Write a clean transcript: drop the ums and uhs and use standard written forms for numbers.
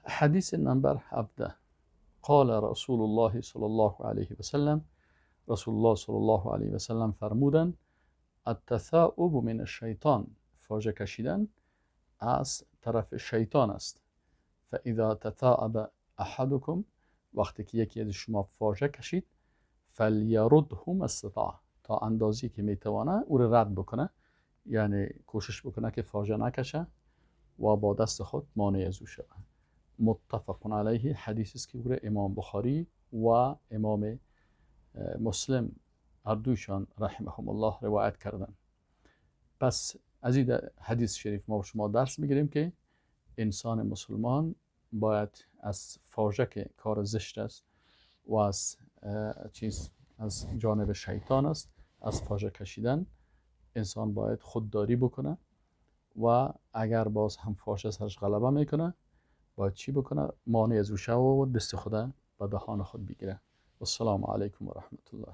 حديث نمبر 17. قال رسول الله صلى الله عليه وسلم، رسول الله صلى الله عليه وسلم فرمودن التثاؤب من الشیطان، فاجه کشیدن از طرف شیطان است. فاذا تثاءب احدكم، وقتی که یکی از شما فاجه کشید، فلیردهم استطاع، تا اندازی که میتوانه او را رد بکنه، یعنی کوشش بکنه که فاجه نکشه و با دست خود مانع از او شود. متفق علیه، حدیثی است که امام بخاری و امام مسلم هر دویشان رحمهم الله روایت کردند. پس از این حدیث شریف ما شما درس میگیریم که انسان مسلمان باید از فاجعه که کار زشت است و از از جانب شیطان است، از فاجعه کشیدن انسان باید خودداری بکنه و اگر باز هم فاحشه سرش غلبه میکنه باید چی بکنه؟ مانع از او شود و دست خود به دهان خود بگیره. و السلام علیکم و رحمت الله.